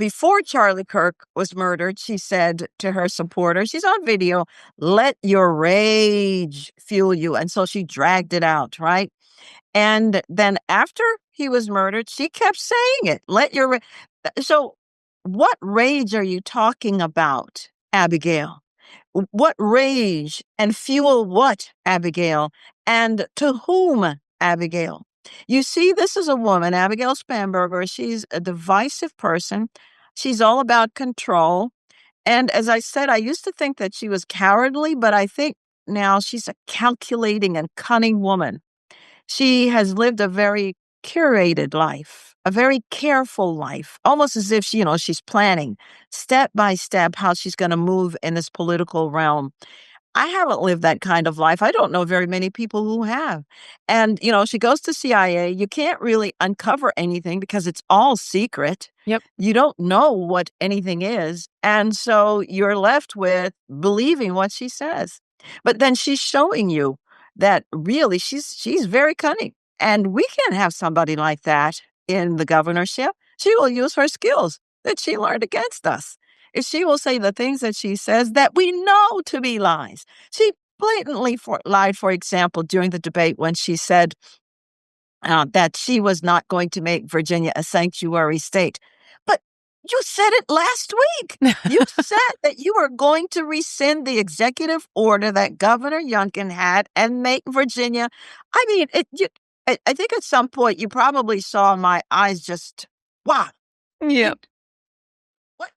before Charlie Kirk was murdered, she said to her supporters, she's on video, let your rage fuel you. And so she dragged it out, right? And then after he was murdered, she kept saying it. So what rage are you talking about, Abigail? What rage and fuel what, Abigail? And to whom, Abigail? You see, this is a woman, Abigail Spanberger. She's a divisive person. She's all about control. And as I said, I used to think that she was cowardly, but I think now she's a calculating and cunning woman. She has lived a very curated life, a very careful life, almost as if she's planning step by step how she's going to move in this political realm. I haven't lived that kind of life. I don't know very many people who have. And, she goes to CIA. You can't really uncover anything because it's all secret. Yep. You don't know what anything is. And so you're left with believing what she says. But then she's showing you that really she's very cunning. And we can't have somebody like that in the governorship. She will use her skills that she learned against us. If she will say the things that she says that we know to be lies. She blatantly lied, for example, during the debate when she said that she was not going to make Virginia a sanctuary state. But you said it last week. You said that you were going to rescind the executive order that Governor Youngkin had and make Virginia. I mean, I think at some point you probably saw my eyes just, wow. Yeah. What?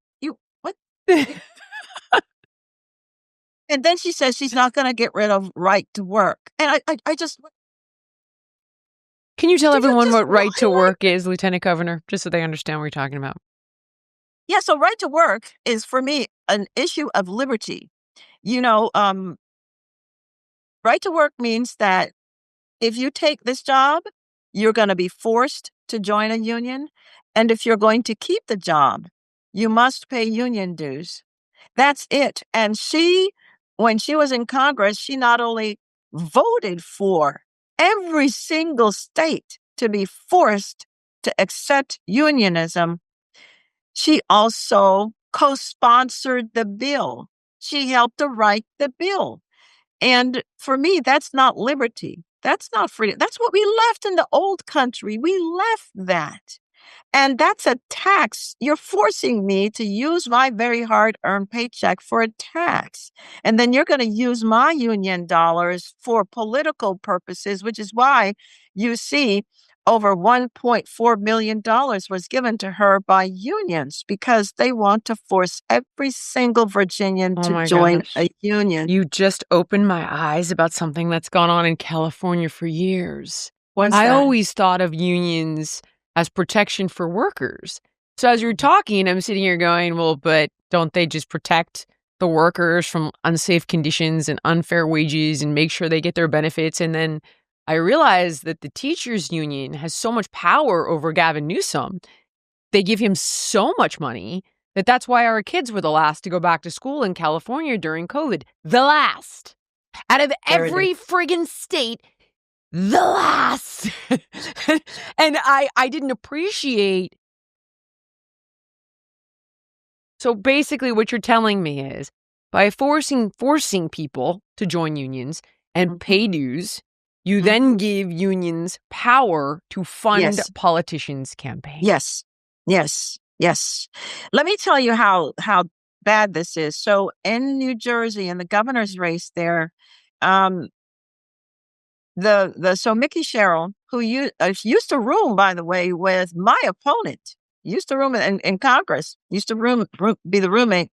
And then she says she's not going to get rid of right to work. And I just... Can you tell everyone what right to work is, Lieutenant Governor, just so they understand what you're talking about? Yeah, so right to work is, for me, an issue of liberty. Right to work means that if you take this job, you're going to be forced to join a union. And if you're going to keep the job, you must pay union dues. That's it. And when she was in Congress, she not only voted for every single state to be forced to accept unionism, she also co-sponsored the bill. She helped to write the bill. And for me, that's not liberty. That's not freedom. That's what we left in the old country. We left that. And that's a tax. You're forcing me to use my very hard-earned paycheck for a tax. And then you're going to use my union dollars for political purposes, which is why you see over $1.4 million was given to her by unions because they want to force every single Virginian to join a union. You just opened my eyes about something that's gone on in California for years. What's I that? always thought of unions as protection for workers. So as you're talking, I'm sitting here going, well, but don't they just protect the workers from unsafe conditions and unfair wages and make sure they get their benefits? And then I realized that the teachers union has so much power over Gavin Newsom. They give him so much money that's why our kids were the last to go back to school in California during COVID. The last. Out of every friggin' state, the last. And I didn't appreciate. So basically what you're telling me is by forcing people to join unions and pay dues, you then give unions power to fund politicians' campaigns. Yes. Let me tell you how bad this is. So in New Jersey, in the governor's race there, so Mickey Sherrill, who used to room, by the way, with my opponent, used to room in Congress, used to be the roommate.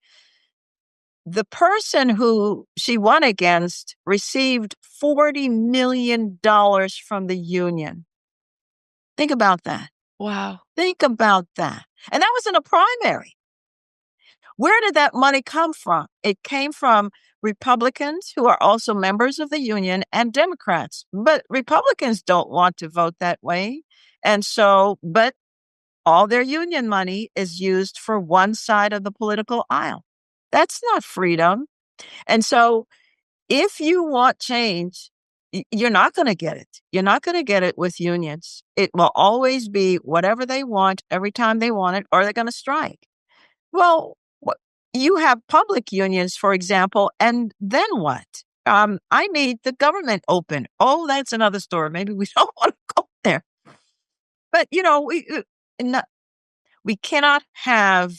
The person who she won against received $40 million from the union. Think about that. Wow. Think about that. And that was in a primary. Where did that money come from? It came from Republicans who are also members of the union and Democrats. But Republicans don't want to vote that way. And so, but all their union money is used for one side of the political aisle. That's not freedom. And so if you want change, you're not going to get it. You're not going to get it with unions. It will always be whatever they want every time they want it, or they're going to strike. Well, you have public unions, for example, and then what? I made the government open. Oh, that's another story. Maybe we don't want to go there. But no, we cannot have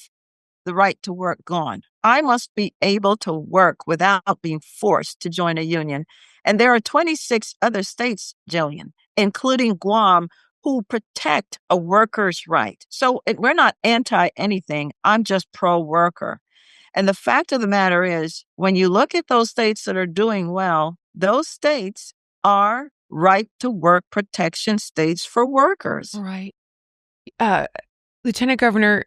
the right to work gone. I must be able to work without being forced to join a union. And there are 26 other states, Jillian, including Guam, who protect a worker's right. So we're not anti anything. I'm just pro worker. And the fact of the matter is, when you look at those states that are doing well, those states are right to work protection states for workers. Right. Uh, Lieutenant Governor,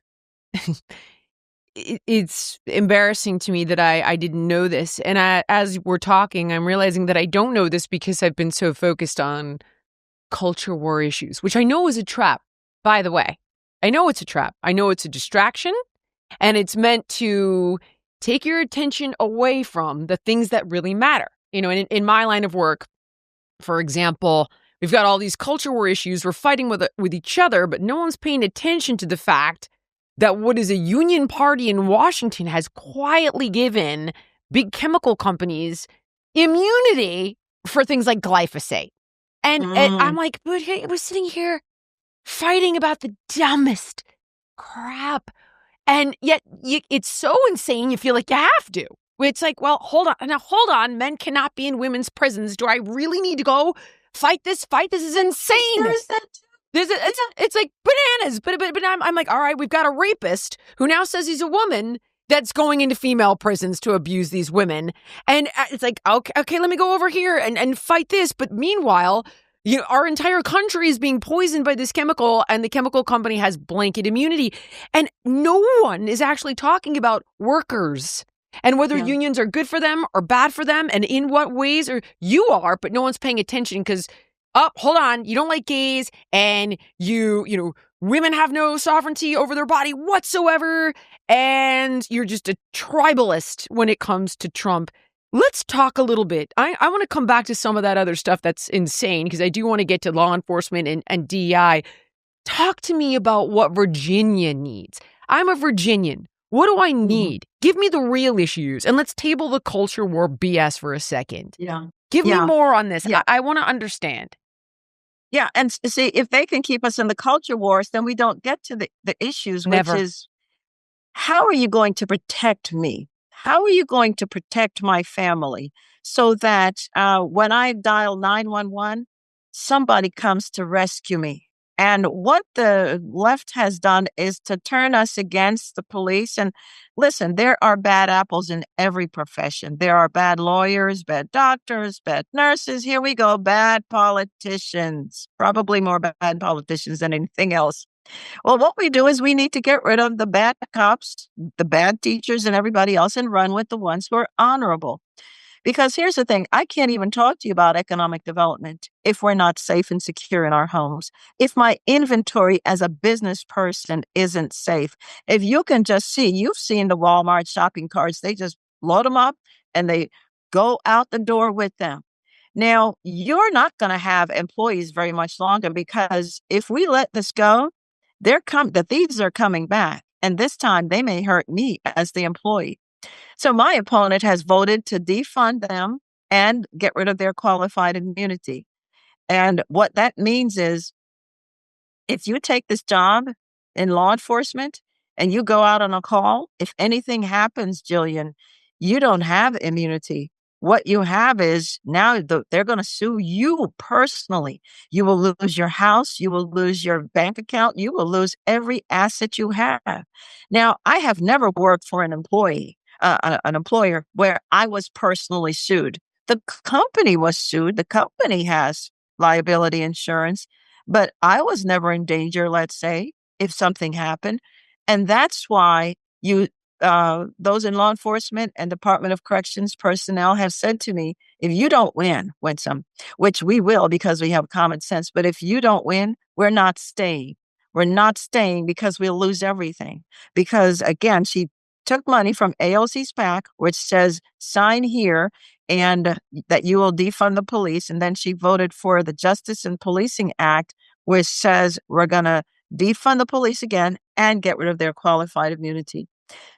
it's embarrassing to me that I didn't know this. And as we're talking, I'm realizing that I don't know this because I've been so focused on culture war issues, which I know is a trap, by the way. I know it's a trap. I know it's a distraction, and it's meant to take your attention away from the things that really matter. In my line of work, for example, we've got all these culture war issues. We're fighting with each other, but no one's paying attention to the fact that what is a union party in Washington has quietly given big chemical companies immunity for things like glyphosate. And I'm like, but hey, we're sitting here fighting about the dumbest crap. And yet it's so insane, you feel like you have to. It's like, well, hold on. Men cannot be in women's prisons. Do I really need to go fight this fight? This is insane. There's that too. It's like bananas. But I'm like, all right, we've got a rapist who now says he's a woman that's going into female prisons to abuse these women. And it's like, okay, let me go over here and fight this. But meanwhile, our entire country is being poisoned by this chemical, and the chemical company has blanket immunity. And no one is actually talking about workers and whether unions are good for them or bad for them and in what ways. Or you are, but no one's paying attention because, hold on, you don't like gays, and women have no sovereignty over their body whatsoever, and you're just a tribalist when it comes to Trump. Let's talk a little bit. I want to come back to some of that other stuff that's insane, because I do want to get to law enforcement and DEI. Talk to me about what Virginia needs. I'm a Virginian. What do I need? Give me the real issues, and let's table the culture war BS for a second. Yeah. Give me more on this. Yeah. I want to understand. Yeah, and see, if they can keep us in the culture wars, then we don't get to the issues, Never. which is, how are you going to protect me? How are you going to protect my family so that when I dial 911, somebody comes to rescue me? And what the left has done is to turn us against the police. And listen, there are bad apples in every profession. There are bad lawyers, bad doctors, bad nurses. Here we go, bad politicians, probably more bad politicians than anything else. Well, what we do is we need to get rid of the bad cops, the bad teachers, and everybody else, and run with the ones who are honorable. Because here's the thing, I can't even talk to you about economic development if we're not safe and secure in our homes. If my inventory as a business person isn't safe, if you can just see, you've seen the Walmart shopping carts, they just load them up and they go out the door with them. Now, you're not going to have employees very much longer, because if we let this go, the thieves are coming back. And this time they may hurt me as the employee. So my opponent has voted to defund them and get rid of their qualified immunity. And what that means is, if you take this job in law enforcement and you go out on a call, if anything happens, Jillian, you don't have immunity. What you have is now they're going to sue you personally. You will lose your house. You will lose your bank account. You will lose every asset you have. Now, I have never worked for an employer where I was personally sued. The company was sued. The company has liability insurance, but I was never in danger, let's say, if something happened. And that's why those in law enforcement and Department of Corrections personnel have said to me, if you don't win, Winsome, which we will because we have common sense, but if you don't win, we're not staying. We're not staying because we'll lose everything. Because again, she took money from AOC's PAC, which says sign here and that you will defund the police. And then she voted for the Justice and Policing Act, which says we're going to defund the police again and get rid of their qualified immunity.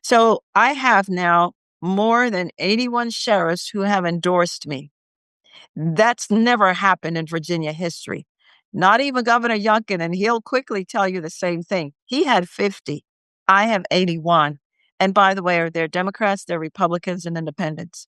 So I have now more than 81 sheriffs who have endorsed me. That's never happened in Virginia history. Not even Governor Youngkin, and he'll quickly tell you the same thing. He had 50. I have 81. And by the way, they're Democrats, they're Republicans, and independents.